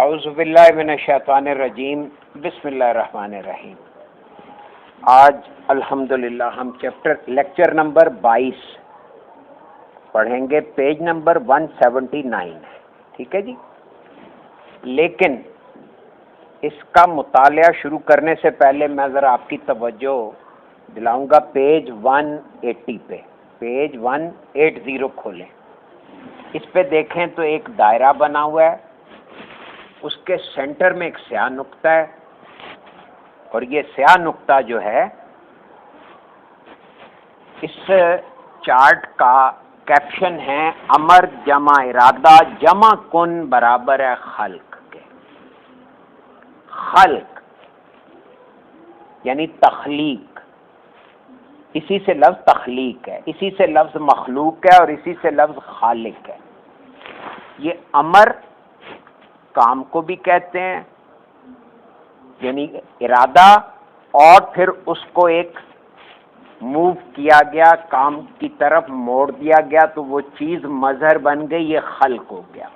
اعوذ باللہ من الشیطان الرجیم بسم اللہ الرحمن الرحیم۔ آج الحمدللہ ہم لیکچر نمبر 22 پڑھیں گے، پیج نمبر 179 ہے، ٹھیک ہے جی۔ لیکن اس کا مطالعہ شروع کرنے سے پہلے میں ذرا آپ کی توجہ دلاؤں گا پیج 180 پہ، پیج 180 کھولیں، اس پہ دیکھیں تو ایک دائرہ بنا ہوا ہے، اس کے سینٹر میں ایک سیاہ نقطہ ہے، اور یہ سیاہ نقطہ جو ہے اس چارٹ کا کیپشن ہے امر جمع ارادہ جمع کن برابر ہے خلق کے۔ خلق یعنی تخلیق، اسی سے لفظ تخلیق ہے، اسی سے لفظ مخلوق ہے، اور اسی سے لفظ خالق ہے۔ یہ امر کام کو بھی کہتے ہیں، یعنی ارادہ، اور پھر اس کو ایک موو کیا گیا، کام کی طرف موڑ دیا گیا تو وہ چیز مظہر بن گئی، یہ خلق ہو گیا۔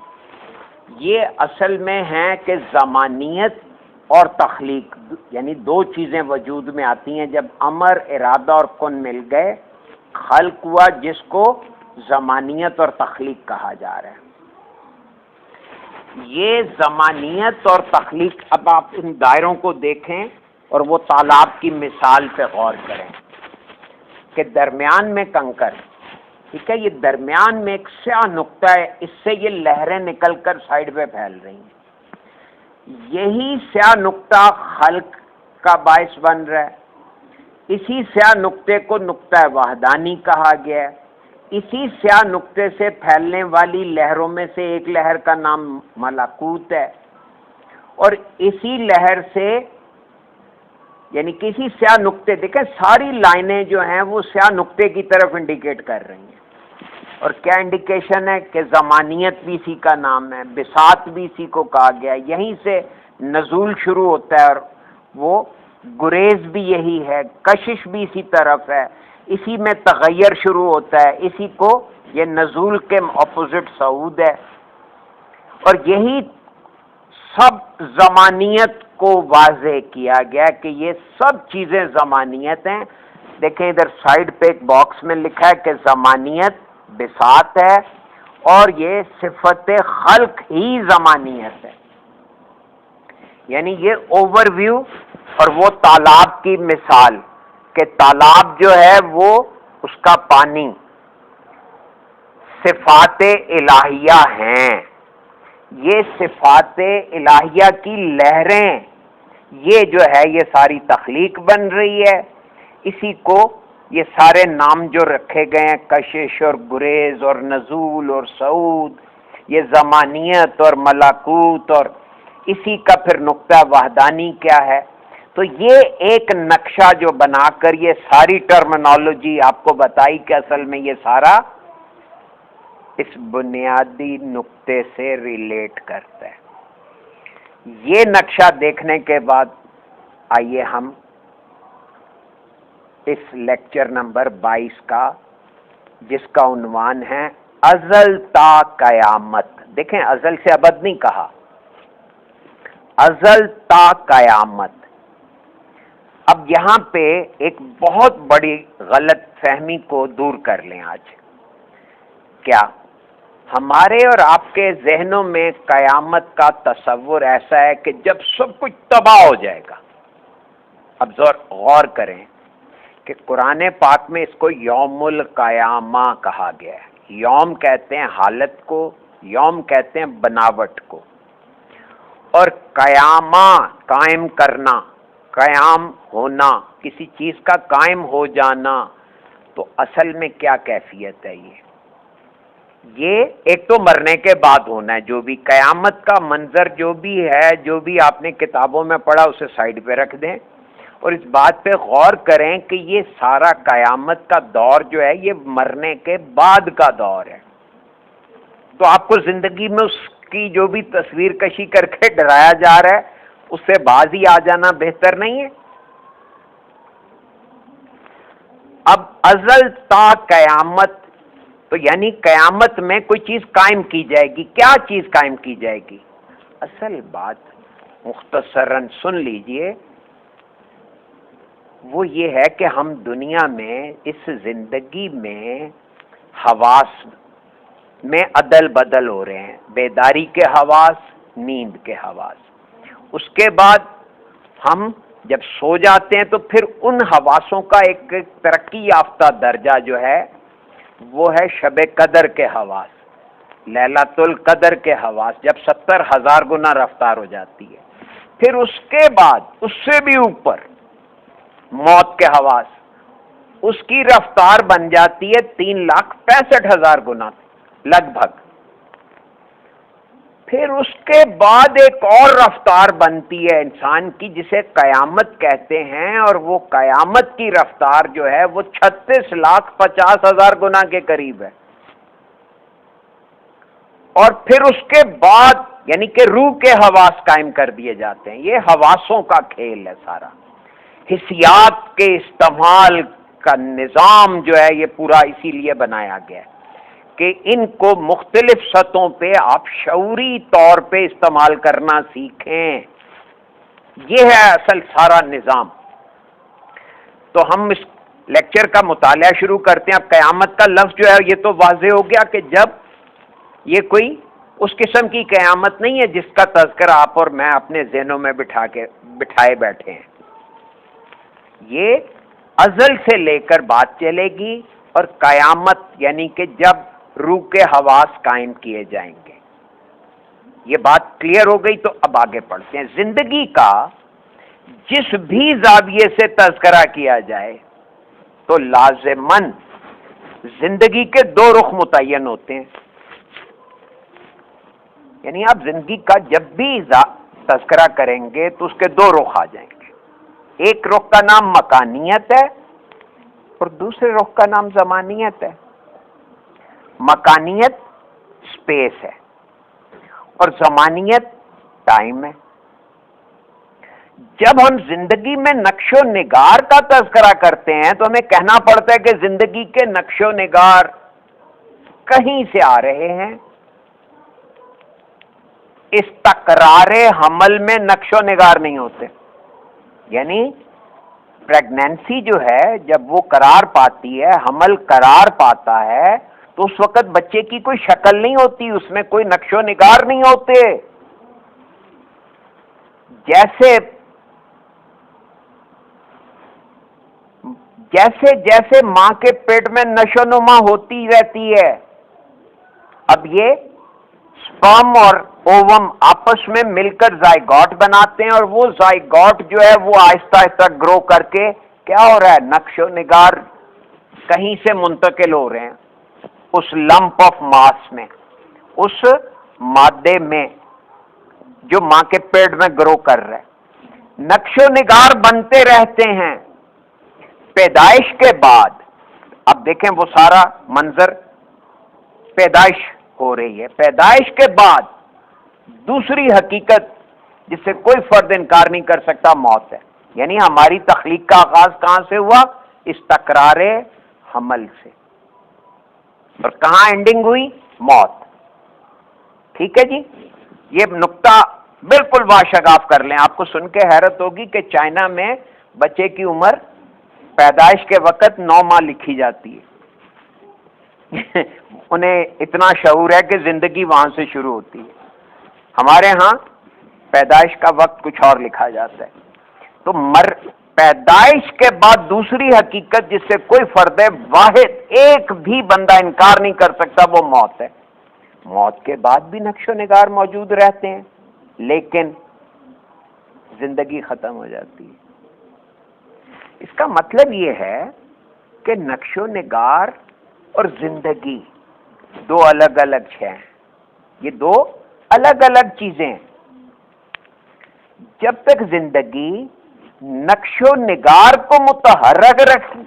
یہ اصل میں ہے کہ زمانیت اور تخلیق، یعنی دو چیزیں وجود میں آتی ہیں جب امر، ارادہ اور کن مل گئے، خلق ہوا، جس کو زمانیت اور تخلیق کہا جا رہا ہے۔ یہ زمانیت اور تخلیق، اب آپ ان دائروں کو دیکھیں اور وہ تالاب کی مثال پہ غور کریں کہ درمیان میں کنکر، ٹھیک ہے، یہ درمیان میں ایک سیاہ نقطہ ہے، اس سے یہ لہریں نکل کر سائڈ پہ پھیل رہی ہیں۔ یہی سیاہ نقطہ خلق کا باعث بن رہا ہے۔ اسی سیاہ نقطے کو نقطہ وحدانی کہا گیا ہے۔ اسی سیاہ نقطے سے پھیلنے والی لہروں میں سے ایک لہر کا نام ملکوت ہے، اور اسی لہر سے، یعنی کسی سیاہ نقطے، دیکھیں ساری لائنیں جو ہیں وہ سیاہ نقطے کی طرف انڈیکیٹ کر رہی ہیں، اور کیا انڈیکیشن ہے کہ زمانیت بھی اسی کا نام ہے، بساط بھی اسی کو کہا گیا ہے، یہیں سے نزول شروع ہوتا ہے، اور وہ گریز بھی یہی ہے، کشش بھی اسی طرف ہے، اسی میں تغیر شروع ہوتا ہے، اسی کو یہ نزول کے اپوزٹ صعود ہے، اور یہی سب زمانیت کو واضح کیا گیا کہ یہ سب چیزیں زمانیت ہیں۔ دیکھیں ادھر سائڈ پہ ایک باکس میں لکھا ہے کہ زمانیت بساط ہے، اور یہ صفت خلق ہی زمانیت ہے، یعنی یہ اوور ویو، اور وہ تالاب کی مثال کہ تالاب جو ہے وہ اس کا پانی صفات الہیہ ہیں، یہ صفات الہیہ کی لہریں، یہ جو ہے یہ ساری تخلیق بن رہی ہے۔ اسی کو یہ سارے نام جو رکھے گئے ہیں، کشش اور گریز اور نزول اور صعود، یہ زمانیت اور ملکوت، اور اسی کا پھر نقطہ وحدانی کیا ہے۔ تو یہ ایک نقشہ جو بنا کر یہ ساری ٹرمنالوجی آپ کو بتائی کہ اصل میں یہ سارا اس بنیادی نقطے سے ریلیٹ کرتا ہے۔ یہ نقشہ دیکھنے کے بعد آئیے ہم اس لیکچر نمبر 22 کا، جس کا عنوان ہے ازل تا قیامت، دیکھیں ازل سے ابد نہیں کہا، ازل تا قیامت۔ اب یہاں پہ ایک بہت بڑی غلط فہمی کو دور کر لیں آج۔ کیا ہمارے اور آپ کے ذہنوں میں قیامت کا تصور ایسا ہے کہ جب سب کچھ تباہ ہو جائے گا؟ اب غور کریں کہ قرآن پاک میں اس کو یوم القیامہ کہا گیا ہے۔ یوم کہتے ہیں حالت کو، یوم کہتے ہیں بناوٹ کو، اور قیامہ قائم کرنا، قیام ہونا، کسی چیز کا قائم ہو جانا، تو اصل میں کیا کیفیت ہے؟ یہ ایک تو مرنے کے بعد ہونا ہے، جو بھی قیامت کا منظر جو بھی ہے، جو بھی آپ نے کتابوں میں پڑھا اسے سائڈ پہ رکھ دیں، اور اس بات پہ غور کریں کہ یہ سارا قیامت کا دور جو ہے یہ مرنے کے بعد کا دور ہے۔ تو آپ کو زندگی میں اس کی جو بھی تصویر کشی کر کے ڈرایا جا رہا ہے اس سے باز ہی آ جانا بہتر نہیں ہے؟ اب ازل تا قیامت، تو یعنی قیامت میں کوئی چیز قائم کی جائے گی۔ کیا چیز قائم کی جائے گی؟ اصل بات مختصراً سن لیجئے، وہ یہ ہے کہ ہم دنیا میں اس زندگی میں حواس میں عدل بدل ہو رہے ہیں، بیداری کے حواس، نیند کے حواس۔ اس کے بعد ہم جب سو جاتے ہیں تو پھر ان حواسوں کا ایک ترقی یافتہ درجہ جو ہے وہ ہے شب قدر کے حواس، لیلۃ القدر کے حواس، جب 70,000 گنا رفتار ہو جاتی ہے۔ پھر اس کے بعد اس سے بھی اوپر موت کے حواس، اس کی رفتار بن جاتی ہے 3,65,000 گنا لگ بھگ۔ پھر اس کے بعد ایک اور رفتار بنتی ہے انسان کی جسے قیامت کہتے ہیں، اور وہ قیامت کی رفتار جو ہے وہ 36,50,000 گنا کے قریب ہے۔ اور پھر اس کے بعد یعنی کہ روح کے حواس قائم کر دیے جاتے ہیں۔ یہ حواسوں کا کھیل ہے سارا، حسیات کے استعمال کا نظام جو ہے یہ پورا اسی لیے بنایا گیا ہے کہ ان کو مختلف سطحوں پہ آپ شعوری طور پہ استعمال کرنا سیکھیں۔ یہ ہے اصل سارا نظام۔ تو ہم اس لیکچر کا مطالعہ شروع کرتے ہیں۔ اب قیامت کا لفظ جو ہے یہ تو واضح ہو گیا کہ جب یہ کوئی اس قسم کی قیامت نہیں ہے جس کا تذکرہ آپ اور میں اپنے ذہنوں میں بٹھائے بیٹھے ہیں۔ یہ ازل سے لے کر بات چلے گی، اور قیامت یعنی کہ جب روح کے حواس قائم کیے جائیں گے۔ یہ بات کلیئر ہو گئی، تو اب آگے پڑھتے ہیں۔ زندگی کا جس بھی زاویے سے تذکرہ کیا جائے تو لازماً زندگی کے دو رخ متعین ہوتے ہیں۔ یعنی آپ زندگی کا جب بھی تذکرہ کریں گے تو اس کے دو رخ آ جائیں گے۔ ایک رخ کا نام مکانیت ہے اور دوسرے رخ کا نام زمانیت ہے۔ مکانیت سپیس ہے اور زمانیت ٹائم ہے۔ جب ہم زندگی میں نقش و نگار کا تذکرہ کرتے ہیں تو ہمیں کہنا پڑتا ہے کہ زندگی کے نقش و نگار کہیں سے آ رہے ہیں۔ استقرار حمل میں نقش و نگار نہیں ہوتے، یعنی پریگنینسی جو ہے جب وہ قرار پاتی ہے، حمل قرار پاتا ہے، تو اس وقت بچے کی کوئی شکل نہیں ہوتی، اس میں کوئی نقش و نگار نہیں ہوتے۔ جیسے ماں کے پیٹ میں نشو نما ہوتی رہتی ہے، اب یہ سپرم اور اووم آپس میں مل کر زائگوٹ بناتے ہیں، اور وہ زائگوٹ جو ہے وہ آہستہ آہستہ گرو کر کے کیا ہو رہا ہے، نقش و نگار کہیں سے منتقل ہو رہے ہیں اس لمپ آف ماس میں، اس مادے میں جو ماں کے پیٹ میں گرو کر رہا ہے۔ نقش و نگار بنتے رہتے ہیں۔ پیدائش کے بعد اب دیکھیں وہ سارا منظر، پیدائش ہو رہی ہے، پیدائش کے بعد دوسری حقیقت جس سے کوئی فرد انکار نہیں کر سکتا موت ہے۔ یعنی ہماری تخلیق کا آغاز کہاں سے ہوا؟ استقرار حمل سے، اور کہاں اینڈنگ ہوئی؟ موت۔ ٹھیک ہے جی، یہ نقطہ بالکل واشگاف کر لیں۔ آپ کو سن کے حیرت ہوگی کہ چائنا میں بچے کی عمر پیدائش کے وقت 9 ماہ لکھی جاتی ہے۔ انہیں اتنا شعور ہے کہ زندگی وہاں سے شروع ہوتی ہے۔ ہمارے ہاں پیدائش کا وقت کچھ اور لکھا جاتا ہے۔ تو پیدائش کے بعد دوسری حقیقت جس سے کوئی فرد واحد ایک بھی بندہ انکار نہیں کر سکتا وہ موت ہے۔ موت کے بعد بھی نقش و نگار موجود رہتے ہیں، لیکن زندگی ختم ہو جاتی ہے۔ اس کا مطلب یہ ہے کہ نقش و نگار اور زندگی دو الگ الگ ہیں، یہ دو الگ الگ چیزیں ہیں۔ جب تک زندگی نقش و نگار کو متحرک رکھتی،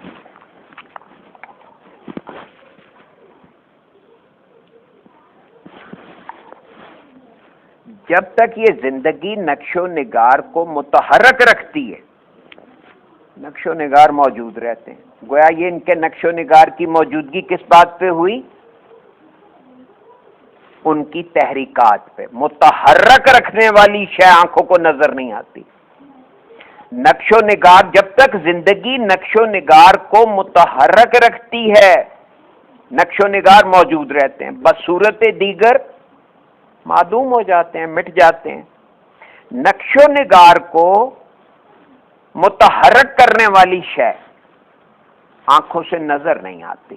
جب تک یہ زندگی نقش و نگار کو متحرک رکھتی ہے، نقش و نگار موجود رہتے ہیں۔ گویا یہ ان کے نقش و نگار کی موجودگی کس بات پہ ہوئی؟ ان کی تحریکات پہ. متحرک رکھنے والی شے آنکھوں کو نظر نہیں آتی. نقش و نگار، جب تک زندگی نقش و نگار کو متحرک رکھتی ہے نقش و نگار موجود رہتے ہیں، بس صورت دیگر معدوم ہو جاتے ہیں، مٹ جاتے ہیں. نقش و نگار کو متحرک کرنے والی شے آنکھوں سے نظر نہیں آتی،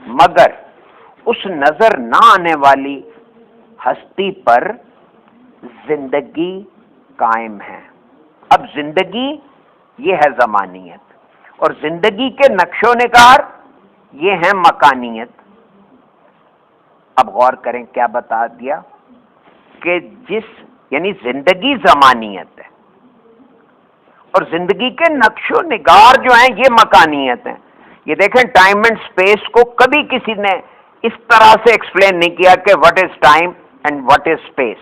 مگر اس نظر نہ آنے والی ہستی پر زندگی قائم ہے. اب زندگی یہ ہے زمانیت، اور زندگی کے نقش و نگار یہ ہے مکانیت. اب غور کریں کیا بتا دیا کہ یعنی زندگی زمانیت ہے اور زندگی کے نقش و نگار جو ہیں یہ مکانیت ہیں. یہ دیکھیں ٹائم اینڈ اسپیس کو کبھی کسی نے اس طرح سے ایکسپلین نہیں کیا کہ what is time and what is space.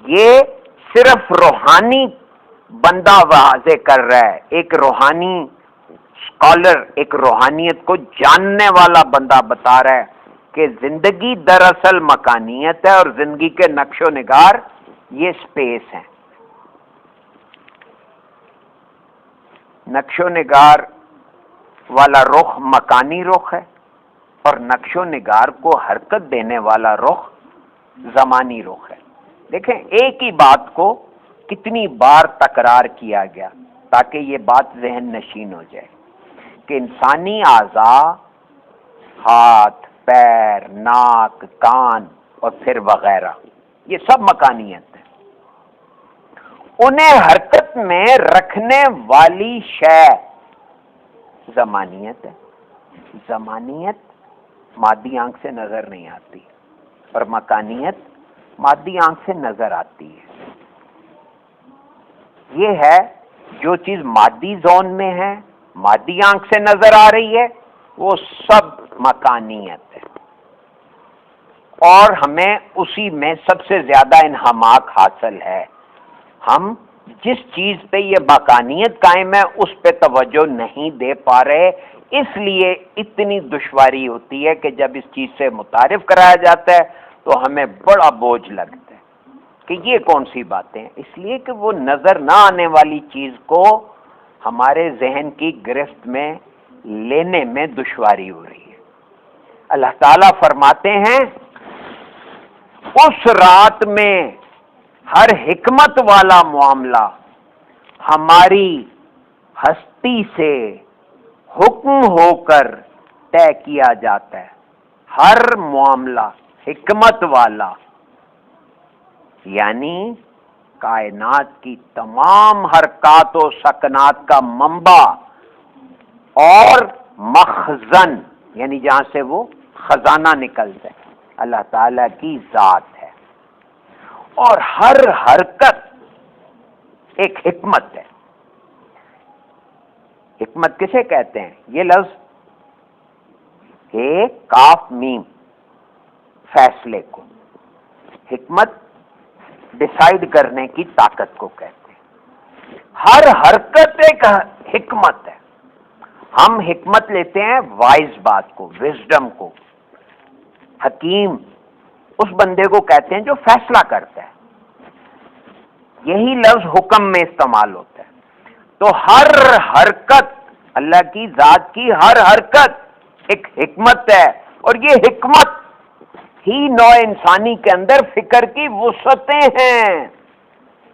یہ صرف روحانی بندہ واضح کر رہا ہے، ایک روحانی اسکالر، ایک روحانیت کو جاننے والا بندہ بتا رہا ہے کہ زندگی دراصل مکانیت ہے اور زندگی کے نقش و نگار یہ اسپیس ہیں. نقش و نگار والا رخ مکانی رخ ہے اور نقش و نگار کو حرکت دینے والا رخ زمانی رخ ہے. دیکھیں ایک ہی بات کو کتنی بار تکرار کیا گیا تاکہ یہ بات ذہن نشین ہو جائے کہ انسانی اعضاء، ہاتھ، پیر، ناک، کان اور پھر وغیرہ، یہ سب مکانیت ہے. انہیں حرکت میں رکھنے والی شے زمانیت ہے. زمانیت مادی آنکھ سے نظر نہیں آتی اور مکانیت مادی آنکھ سے نظر آتی ہے. یہ ہے جو چیز مادی زون میں ہے، مادی آنکھ سے نظر آ رہی ہے، وہ سب مکانیت ہے اور ہمیں اسی میں سب سے زیادہ انہماک حاصل ہے. ہم جس چیز پہ یہ مکانیت قائم ہے اس پہ توجہ نہیں دے پا رہے، اس لیے اتنی دشواری ہوتی ہے کہ جب اس چیز سے متعارف کرایا جاتا ہے تو ہمیں بڑا بوجھ لگتا ہے کہ یہ کون سی باتیں ہیں. اس لیے کہ وہ نظر نہ آنے والی چیز کو ہمارے ذہن کی گرفت میں لینے میں دشواری ہو رہی ہے. اللہ تعالیٰ فرماتے ہیں اس رات میں ہر حکمت والا معاملہ ہماری ہستی سے حکم ہو کر طے کیا جاتا ہے. ہر معاملہ حکمت والا یعنی کائنات کی تمام حرکات و سکنات کا منبع اور مخزن یعنی جہاں سے وہ خزانہ نکلتا ہے اللہ تعالی کی ذات ہے. اور ہر حرکت ایک حکمت ہے. حکمت کسے کہتے ہیں؟ یہ لفظ ایک کاف میم فیصلے کو، حکمت ڈیسائیڈ کرنے کی طاقت کو کہتے ہیں. ہر حرکت ایک حکمت ہے. ہم حکمت لیتے ہیں وائز بات کو، وزڈم کو. حکیم اس بندے کو کہتے ہیں جو فیصلہ کرتا ہے. یہی لفظ حکم میں استعمال ہوتا ہے. تو ہر حرکت اللہ کی ذات کی ہر حرکت ایک حکمت ہے اور یہ حکمت ہی نوع انسانی کے اندر فکر کی وسعتیں ہیں.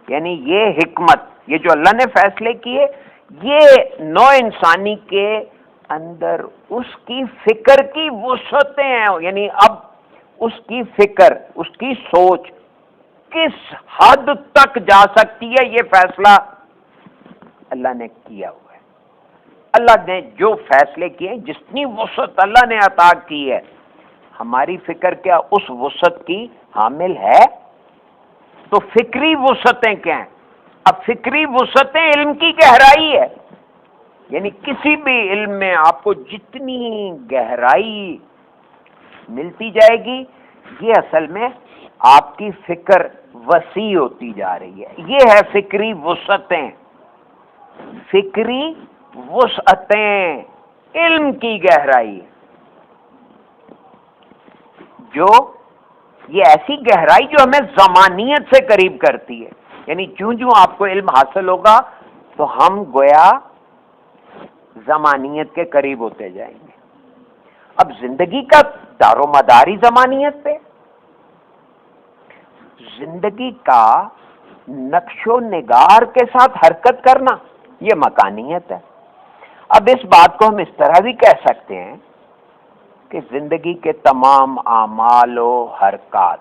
یعنی یہ حکمت، یہ جو اللہ نے فیصلے کیے، یہ نوع انسانی کے اندر اس کی فکر کی وسعتیں ہیں. یعنی اب اس کی فکر، اس کی سوچ کس حد تک جا سکتی ہے، یہ فیصلہ اللہ نے کیا ہوا ہے. اللہ نے جو فیصلے کیے، جتنی وسعت اللہ نے عطا کی ہے، ہماری فکر کیا اس وسعت کی حامل ہے؟ تو فکری وسعتیں کیا ہیں؟ اب فکری وسعتیں علم کی گہرائی ہے. یعنی کسی بھی علم میں آپ کو جتنی گہرائی ملتی جائے گی، یہ اصل میں آپ کی فکر وسیع ہوتی جا رہی ہے. یہ ہے فکری وسعتیں. فکری وسعتیں علم کی گہرائی. جو یہ ایسی گہرائی جو ہمیں زمانیت سے قریب کرتی ہے، یعنی چوں چوں آپ کو علم حاصل ہوگا تو ہم گویا زمانیت کے قریب ہوتے جائیں گے۔ اب زندگی کا دار و مدار ہی زمانیت پہ، زندگی کا نقش و نگار کے ساتھ حرکت کرنا یہ مکانیت ہے۔ اب اس بات کو ہم اس طرح بھی کہہ سکتے ہیں کہ زندگی کے تمام اعمال و حرکات،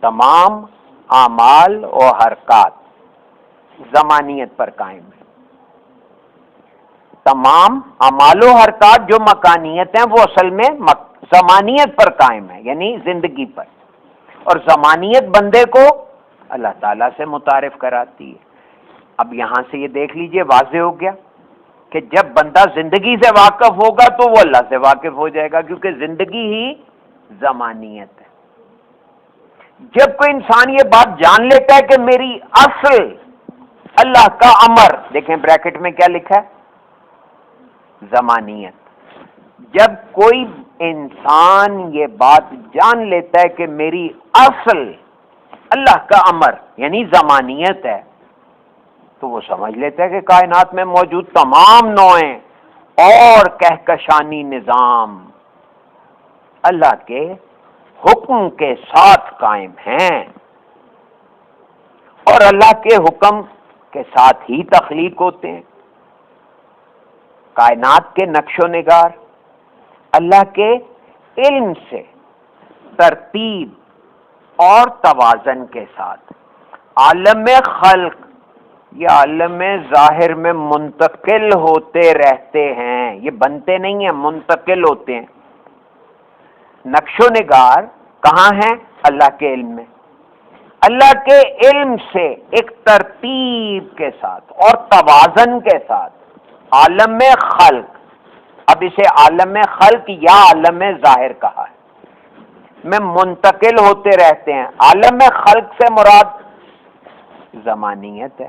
تمام اعمال و حرکات زمانیت پر قائم ہے۔ تمام اعمال و حرکات جو مکانیت ہیں وہ اصل میں زمانیت پر قائم ہے، یعنی زندگی پر، اور زمانیت بندے کو اللہ تعالیٰ سے متعارف کراتی ہے۔ اب یہاں سے یہ دیکھ لیجئے واضح ہو گیا کہ جب بندہ زندگی سے واقف ہوگا تو وہ اللہ سے واقف ہو جائے گا، کیونکہ زندگی ہی زمانیت ہے۔ جب کوئی انسان یہ بات جان لیتا ہے کہ میری اصل اللہ کا امر، دیکھیں بریکٹ میں کیا لکھا ہے، زمانیت۔ جب کوئی انسان یہ بات جان لیتا ہے کہ میری اصل اللہ کا امر یعنی زمانیت ہے، تو وہ سمجھ لیتا ہے کہ کائنات میں موجود تمام نوعیں اور کہکشانی نظام اللہ کے حکم کے ساتھ قائم ہیں، اور اللہ کے حکم کے ساتھ ہی تخلیق ہوتے ہیں۔ کائنات کے نقش و نگار اللہ کے علم سے ترتیب اور توازن کے ساتھ عالم خلق یا عالم ظاہر میں منتقل ہوتے رہتے ہیں، یہ بنتے نہیں ہیں، منتقل ہوتے ہیں۔ نقش و نگار کہاں ہیں؟ اللہ کے علم میں۔ اللہ کے علم سے ایک ترتیب کے ساتھ اور توازن کے ساتھ عالم خلق، اب اسے عالم خلق یا عالم ظاہر کہا ہے، میں منتقل ہوتے رہتے ہیں۔ عالم خلق سے مراد زمانیت ہے،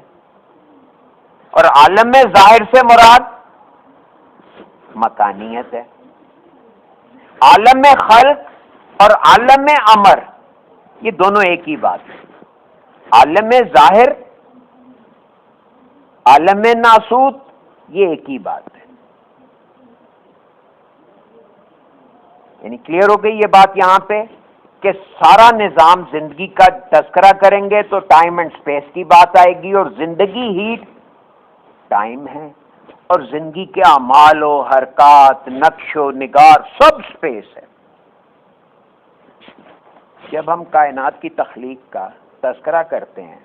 اور عالم ظاہر سے مراد مکانیت ہے۔ عالم خلق اور عالم امر یہ دونوں ایک ہی بات ہے۔ عالم ظاہر، عالم ناسوت یہ ایک ہی بات ہے۔ یعنی کلیئر ہو گئی یہ بات یہاں پہ کہ سارا نظام زندگی کا تذکرہ کریں گے تو ٹائم اینڈ سپیس کی بات آئے گی، اور زندگی ہی ٹائم ہے، اور زندگی کے اعمال و حرکات، نقش و نگار سب سپیس ہے۔ جب ہم کائنات کی تخلیق کا تذکرہ کرتے ہیں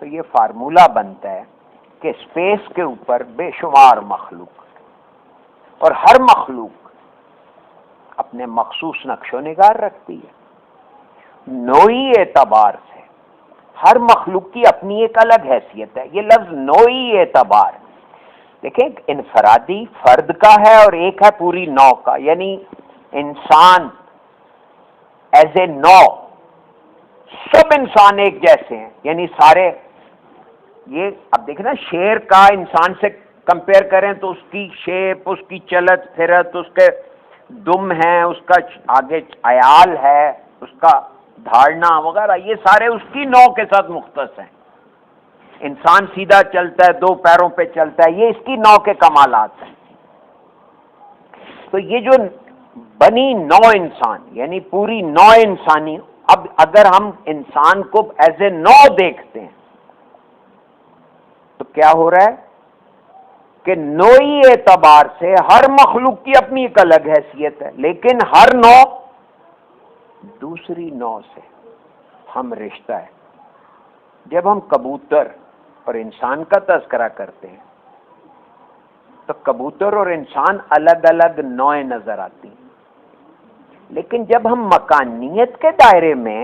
تو یہ فارمولہ بنتا ہے کہ سپیس کے اوپر بے شمار مخلوق، اور ہر مخلوق اپنے مخصوص نقش و نگار رکھتی ہے۔ نوعی اعتبار سے ہر مخلوق کی اپنی ایک الگ حیثیت ہے۔ یہ لفظ نوعی اعتبار، دیکھیں ایک انفرادی فرد کا ہے اور ایک ہے پوری نوع کا، یعنی انسان ایز اے نوع، سب انسان ایک جیسے ہیں، یعنی سارے یہ اب دیکھیں نا، شیر کا انسان سے کمپیئر کریں تو اس کی شیپ، اس کی چلت پھرت، اس کے دم ہے، اس کا آگے عیال ہے، اس کا دھارنا وغیرہ، یہ سارے اس کی نوع کے ساتھ مختص ہیں۔ انسان سیدھا چلتا ہے، دو پیروں پہ چلتا ہے، یہ اس کی نوع کے کمالات ہیں۔ تو یہ جو بنی نوع انسان یعنی پوری نوع انسانی، اب اگر ہم انسان کو ایز اے نوع دیکھتے ہیں تو کیا ہو رہا ہے کہ نوعی اعتبار سے ہر مخلوق کی اپنی ایک الگ حیثیت ہے، لیکن ہر نوع دوسری نوع سے ہم رشتہ ہے۔ جب ہم کبوتر اور انسان کا تذکرہ کرتے ہیں تو کبوتر اور انسان الگ الگ نوع نظر آتی ہیں، لیکن جب ہم مکانیت کے دائرے میں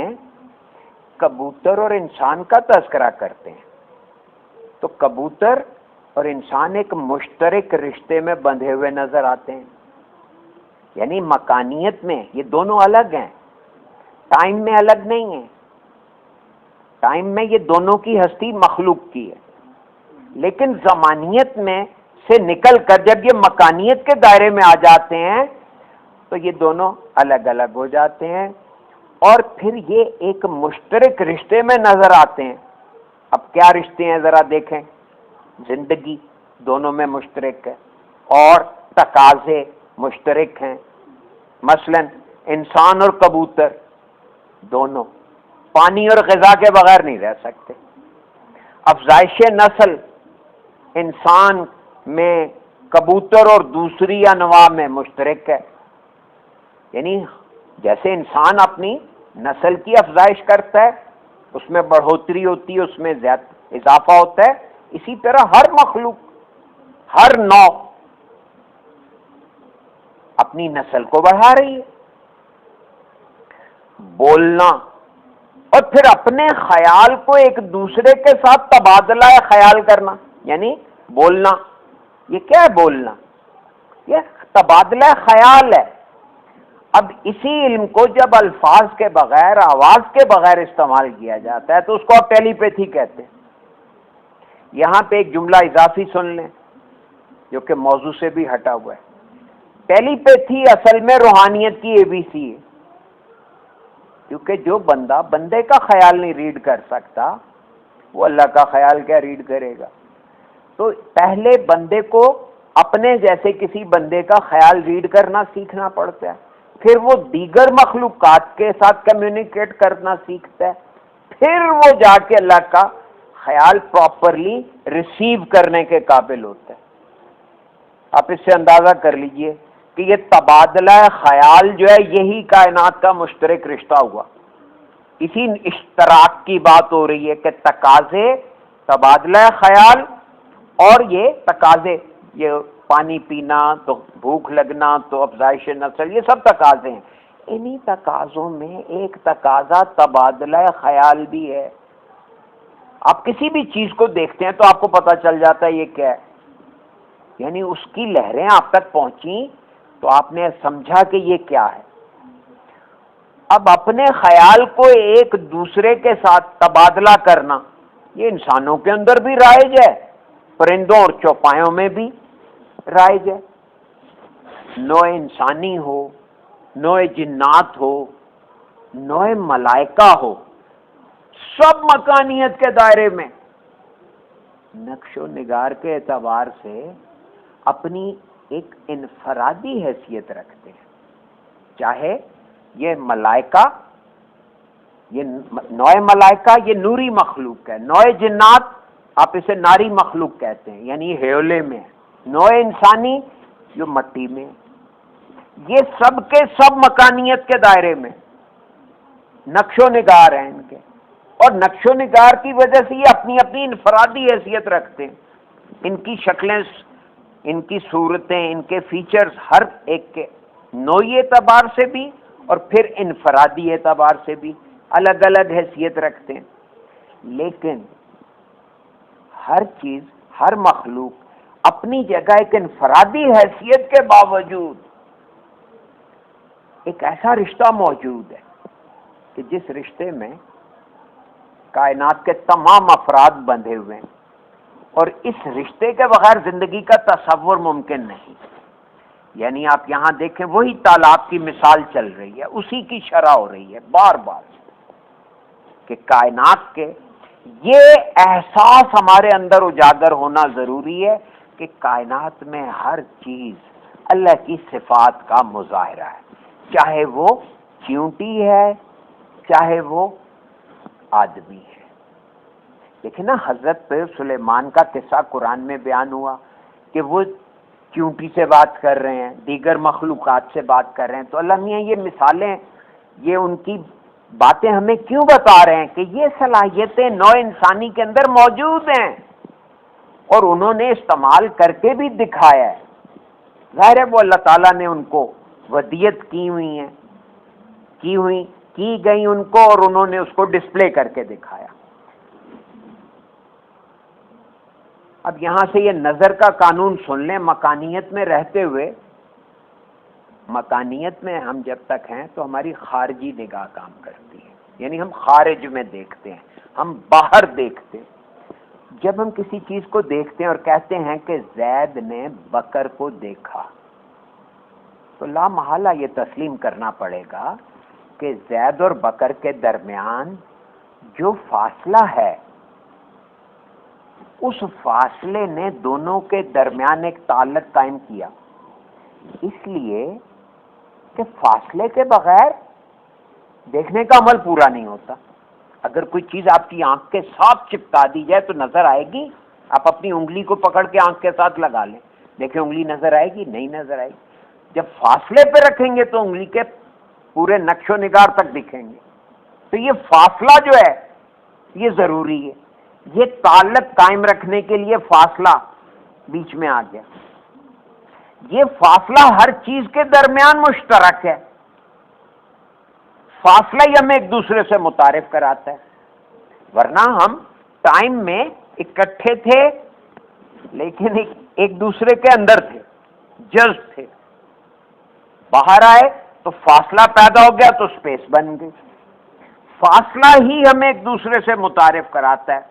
کبوتر اور انسان کا تذکرہ کرتے ہیں تو کبوتر اور انسان ایک مشترک رشتے میں بندھے ہوئے نظر آتے ہیں۔ یعنی مکانیت میں یہ دونوں الگ ہیں، ٹائم میں الگ نہیں ہیں۔ ٹائم میں یہ دونوں کی ہستی مخلوق کی ہے، لیکن زمانیت میں سے نکل کر جب یہ مکانیت کے دائرے میں آ جاتے ہیں تو یہ دونوں الگ الگ ہو جاتے ہیں، اور پھر یہ ایک مشترک رشتے میں نظر آتے ہیں. اب کیا رشتے ہیں ذرا دیکھیں. زندگی دونوں میں مشترک ہے اور تقاضے مشترک ہیں. مثلا انسان اور کبوتر دونوں پانی اور غذا کے بغیر نہیں رہ سکتے. افزائش نسل انسان میں کبوتر اور دوسری انواع میں مشترک ہے. یعنی جیسے انسان اپنی نسل کی افزائش کرتا ہے، اس میں بڑھوتری ہوتی ہے، اس میں زیادہ اضافہ ہوتا ہے، اسی طرح ہر مخلوق، ہر نوع اپنی نسل کو بڑھا رہی ہے. بولنا اور پھر اپنے خیال کو ایک دوسرے کے ساتھ تبادلہ خیال کرنا، یعنی بولنا. یہ کیا ہے بولنا؟ یہ تبادلہ خیال ہے. اب اسی علم کو جب الفاظ کے بغیر، آواز کے بغیر استعمال کیا جاتا ہے تو اس کو آپ ٹیلی پیتھی کہتے ہیں. یہاں پہ ایک جملہ اضافی سن لیں جو کہ موضوع سے بھی ہٹا ہوا ہے. ٹیلی پیتھی اصل میں روحانیت کی ABC ہے، کیونکہ جو بندہ بندے کا خیال نہیں ریڈ کر سکتا وہ اللہ کا خیال کیا ریڈ کرے گا. تو پہلے بندے کو اپنے جیسے کسی بندے کا خیال ریڈ کرنا سیکھنا پڑتا ہے، پھر وہ دیگر مخلوقات کے ساتھ کمیونیکیٹ کرنا سیکھتا ہے، پھر وہ جا کے اللہ کا خیال پراپرلی ریسیو کرنے کے قابل ہوتا ہے. آپ اس سے اندازہ کر لیجئے کہ یہ تبادلہ خیال جو ہے یہی کائنات کا مشترک رشتہ ہوا. اسی اشتراک کی بات ہو رہی ہے کہ تقاضے، تبادلہ خیال اور یہ تقاضے، یہ پانی پینا تو بھوک لگنا تو افزائش نسل، یہ سب تقاضے ہیں. انہی تقاضوں میں ایک تقاضا تبادلہ خیال بھی ہے. آپ کسی بھی چیز کو دیکھتے ہیں تو آپ کو پتہ چل جاتا ہے یہ کیا ہے، یعنی اس کی لہریں آپ تک پہنچی تو آپ نے سمجھا کہ یہ کیا ہے. اب اپنے خیال کو ایک دوسرے کے ساتھ تبادلہ کرنا یہ انسانوں کے اندر بھی رائج ہے، پرندوں اور چوپایوں میں بھی رائج ہے. نوع انسانی ہو، نوع جنات ہو، نوع ملائکہ ہو، سب مکانیت کے دائرے میں نقش و نگار کے اعتبار سے اپنی ایک انفرادی حیثیت رکھتے ہیں. چاہے یہ ملائکہ، یہ نوع ملائکہ یہ نوری مخلوق ہے، نوع جنات آپ اسے ناری مخلوق کہتے ہیں، یعنی یہ ہیولے میں ہے، نوع انسانی جو مٹی میں، یہ سب کے سب مکانیت کے دائرے میں نقش و نگار ہیں ان کے، اور نقش و نگار کی وجہ سے یہ اپنی اپنی انفرادی حیثیت رکھتے ہیں. ان کی شکلیں، ان کی صورتیں، ان کے فیچرز ہر ایک کے نوعی اعتبار سے بھی اور پھر انفرادی اعتبار سے بھی الگ الگ حیثیت رکھتے ہیں. لیکن ہر چیز، ہر مخلوق اپنی جگہ ایک انفرادی حیثیت کے باوجود ایک ایسا رشتہ موجود ہے کہ جس رشتے میں کائنات کے تمام افراد بندھے ہوئے ہیں، اور اس رشتے کے بغیر زندگی کا تصور ممکن نہیں. یعنی آپ یہاں دیکھیں وہی تالاب کی مثال چل رہی ہے، اسی کی شرح ہو رہی ہے بار بار کہ کائنات کے یہ احساس ہمارے اندر اجاگر ہونا ضروری ہے کہ کائنات میں ہر چیز اللہ کی صفات کا مظاہرہ ہے، چاہے وہ چیونٹی ہے، چاہے وہ آدمی ہے. لیکن نا حضرت سلیمان کا قصہ قرآن میں بیان ہوا کہ وہ چیونٹی سے بات کر رہے ہیں، دیگر مخلوقات سے بات کر رہے ہیں. تو اللہ میاں یہ مثالیں، یہ ان کی باتیں ہمیں کیوں بتا رہے ہیں کہ یہ صلاحیتیں نوع انسانی کے اندر موجود ہیں اور انہوں نے استعمال کر کے بھی دکھایا ہے. ظاہر ہے وہ اللہ تعالیٰ نے ان کو ودیت کی گئی ان کو، اور انہوں نے اس کو ڈسپلے کر کے دکھایا. اب یہاں سے یہ نظر کا قانون سن لیں. مکانیت میں رہتے ہوئے، مکانیت میں ہم جب تک ہیں تو ہماری خارجی نگاہ کام کرتی ہے، یعنی ہم خارج میں دیکھتے ہیں، ہم باہر دیکھتے ہیں. جب ہم کسی چیز کو دیکھتے ہیں اور کہتے ہیں کہ زید نے بکر کو دیکھا، تو لا محالہ یہ تسلیم کرنا پڑے گا کہ زید اور بکر کے درمیان جو فاصلہ ہے اس فاصلے نے دونوں کے درمیان ایک تعلق قائم کیا، اس لیے کہ فاصلے کے بغیر دیکھنے کا عمل پورا نہیں ہوتا۔ اگر کوئی چیز آپ کی آنکھ کے ساتھ چپکا دی جائے تو نظر آئے گی؟ آپ اپنی انگلی کو پکڑ کے آنکھ کے ساتھ لگا لیں، دیکھیں انگلی نظر آئے گی؟ نہیں نظر آئے گی۔ جب فاصلے پہ رکھیں گے تو انگلی کے پورے نقش و نگار تک دکھیں گے۔ تو یہ فاصلہ جو ہے یہ ضروری ہے، یہ تعلق قائم رکھنے کے لیے فاصلہ بیچ میں آ گیا۔ یہ فاصلہ ہر چیز کے درمیان مشترک ہے، فاصلہ ہی ہمیں ایک دوسرے سے متعارف کراتا ہے، ورنہ ہم ٹائم میں اکٹھے تھے لیکن ایک دوسرے کے اندر تھے، جز تھے۔ باہر آئے تو فاصلہ پیدا ہو گیا تو سپیس بن گئی۔ فاصلہ ہی ہمیں ایک دوسرے سے متعارف کراتا ہے۔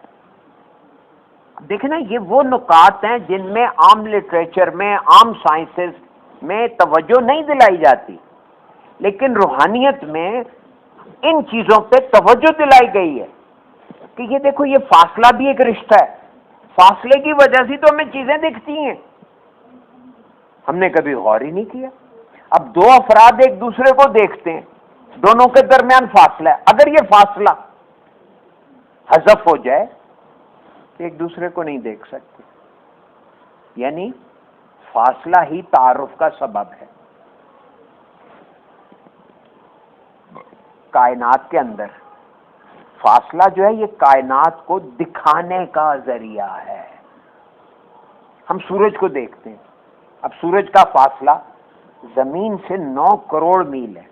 دیکھیں نا، یہ وہ نکات ہیں جن میں عام لٹریچر میں، عام سائنسز میں توجہ نہیں دلائی جاتی، لیکن روحانیت میں ان چیزوں پہ توجہ دلائی گئی ہے کہ یہ دیکھو، یہ فاصلہ بھی ایک رشتہ ہے، فاصلے کی وجہ سے تو ہمیں چیزیں دکھتی ہیں، ہم نے کبھی غور ہی نہیں کیا۔ اب دو افراد ایک دوسرے کو دیکھتے ہیں، دونوں کے درمیان فاصلہ ہے، اگر یہ فاصلہ حذف ہو جائے تو ایک دوسرے کو نہیں دیکھ سکتے، یعنی فاصلہ ہی تعارف کا سبب ہے۔ کائنات کے اندر فاصلہ جو ہے یہ کائنات کو دکھانے کا ذریعہ ہے۔ ہم سورج کو دیکھتے ہیں، اب سورج کا فاصلہ زمین سے 9 کروڑ میل ہے،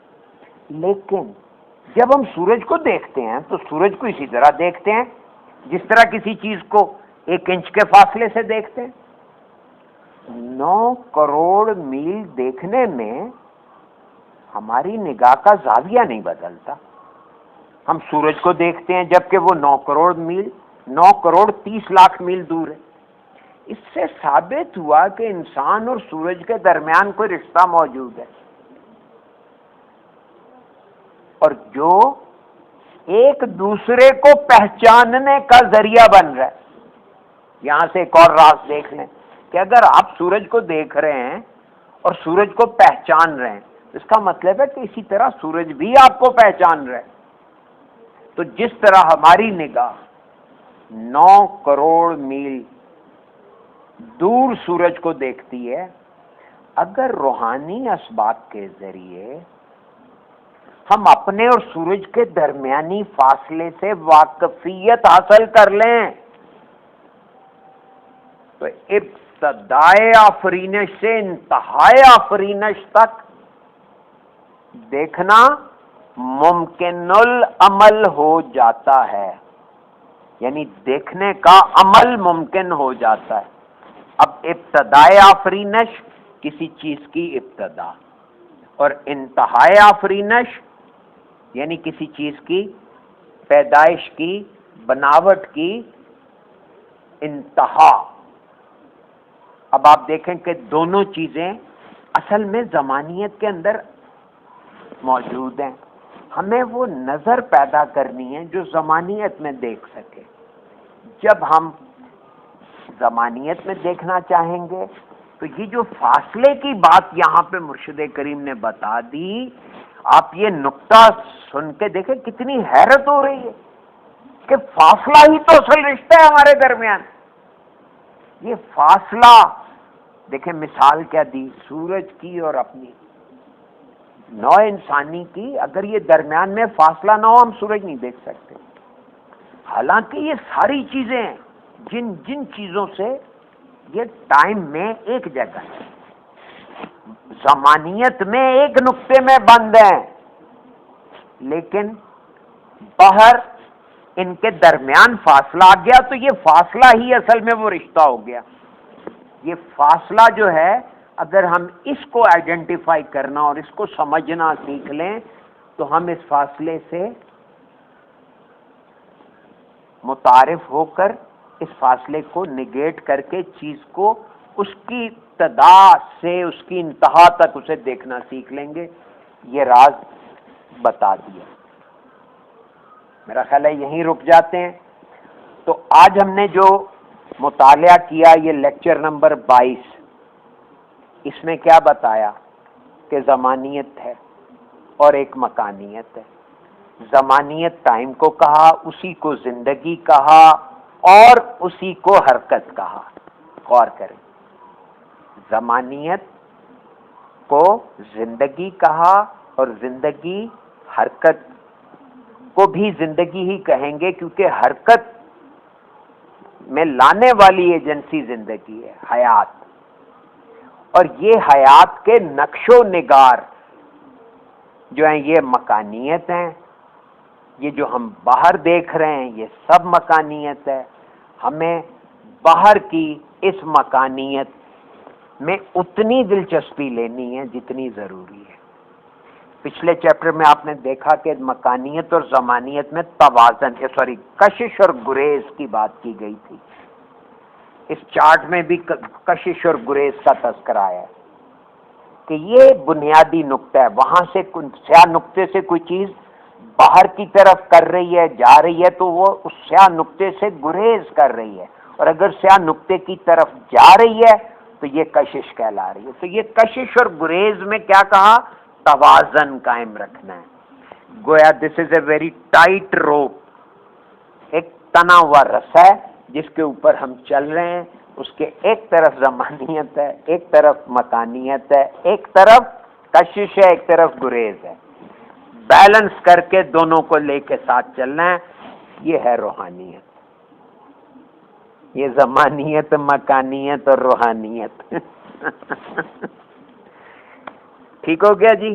لیکن جب ہم سورج کو دیکھتے ہیں تو سورج کو اسی طرح دیکھتے ہیں جس طرح کسی چیز کو 1 انچ کے فاصلے سے دیکھتے ہیں۔ 9 کروڑ میل دیکھنے میں ہماری نگاہ کا زاویہ نہیں بدلتا۔ ہم سورج کو دیکھتے ہیں جبکہ وہ 9 کروڑ میل، 9 کروڑ 30 لاکھ میل دور ہے۔ اس سے ثابت ہوا کہ انسان اور سورج کے درمیان کوئی رشتہ موجود ہے، اور جو ایک دوسرے کو پہچاننے کا ذریعہ بن رہا ہے۔ یہاں سے ایک اور راز دیکھ لیں کہ اگر آپ سورج کو دیکھ رہے ہیں اور سورج کو پہچان رہے ہیں، اس کا مطلب ہے کہ اسی طرح سورج بھی آپ کو پہچان رہا ہے۔ تو جس طرح ہماری نگاہ 9 کروڑ میل دور سورج کو دیکھتی ہے، اگر روحانی اسباق کے ذریعے ہم اپنے اور سورج کے درمیانی فاصلے سے واقفیت حاصل کر لیں تو ابتدائے آفرینش سے انتہائے آفرینش تک دیکھنا ممکن العمل ہو جاتا ہے، یعنی دیکھنے کا عمل ممکن ہو جاتا ہے۔ اب ابتدائے آفرینش کسی چیز کی ابتدا، اور انتہائے آفرینش یعنی کسی چیز کی پیدائش کی، بناوٹ کی انتہا۔ اب آپ دیکھیں کہ دونوں چیزیں اصل میں زمانیت کے اندر موجود ہیں، ہمیں وہ نظر پیدا کرنی ہے جو زمانیت میں دیکھ سکے۔ جب ہم زمانیت میں دیکھنا چاہیں گے تو یہ جو فاصلے کی بات یہاں پہ مرشد کریم نے بتا دی، آپ یہ نقطہ سن کے دیکھیں کتنی حیرت ہو رہی ہے کہ فاصلہ ہی تو اصل رشتہ ہے ہمارے درمیان۔ یہ فاصلہ دیکھیں، مثال کیا دی سورج کی اور اپنی نوع انسانی کی۔ اگر یہ درمیان میں فاصلہ نہ ہو ہم سورج نہیں دیکھ سکتے، حالانکہ یہ ساری چیزیں جن جن چیزوں سے یہ ٹائم میں ایک جگہ ہے، زمانیت میں ایک نقطے میں بند ہیں، لیکن باہر ان کے درمیان فاصلہ آ گیا تو یہ فاصلہ ہی اصل میں وہ رشتہ ہو گیا۔ یہ فاصلہ جو ہے اگر ہم اس کو آئیڈینٹیفائی کرنا اور اس کو سمجھنا سیکھ لیں تو ہم اس فاصلے سے متعارف ہو کر اس فاصلے کو نگیٹ کر کے چیز کو اس کی ابتدا سے اس کی انتہا تک اسے دیکھنا سیکھ لیں گے۔ یہ راز بتا دیا۔ میرا خیال ہے یہیں رک جاتے ہیں۔ تو آج ہم نے جو مطالعہ کیا یہ لیکچر نمبر 22، اس میں کیا بتایا کہ زمانیت ہے اور ایک مکانیت ہے۔ زمانیت ٹائم کو کہا، اسی کو زندگی کہا اور اسی کو حرکت کہا۔ غور کریں، زمانیت کو زندگی کہا اور زندگی حرکت کو بھی زندگی ہی کہیں گے، کیونکہ حرکت میں لانے والی ایجنسی زندگی ہے، حیات، اور یہ حیات کے نقش و نگار جو ہیں یہ مکانیت ہیں۔ یہ جو ہم باہر دیکھ رہے ہیں یہ سب مکانیت ہے۔ ہمیں باہر کی اس مکانیت میں اتنی دلچسپی لینی ہے جتنی ضروری ہے۔ پچھلے چیپٹر میں آپ نے دیکھا کہ مکانیت اور زمانیت میں توازن، کشش اور گریز کی بات کی گئی تھی۔ اس چارٹ میں بھی کشش اور گریز کا تذکرہ ہے کہ یہ بنیادی نقطہ ہے۔ وہاں سے سیاہ نقطے سے کوئی چیز باہر کی طرف کر رہی ہے، جا رہی ہے، تو وہ اس سیاہ نقطے سے گریز کر رہی ہے، اور اگر سیاہ نقطے کی طرف جا رہی ہے تو یہ کشش کہلا رہی ہے۔ تو یہ کشش اور گریز میں کیا کہا؟ توازن قائم رکھنا ہے۔ گویا دس از اے ویری ٹائٹ روپ، ایک تنا ہوا رسا ہے جس کے اوپر ہم چل رہے ہیں، اس کے ایک طرف زمانیت ہے، ایک طرف مکانیت ہے، ایک طرف کشش ہے، ایک طرف گریز ہے۔ بیلنس کر کے دونوں کو لے کے ساتھ چلنا ہے، یہ ہے روحانیت۔ یہ زمانیت، مکانیت اور روحانیت ٹھیک ہو گیا جی؟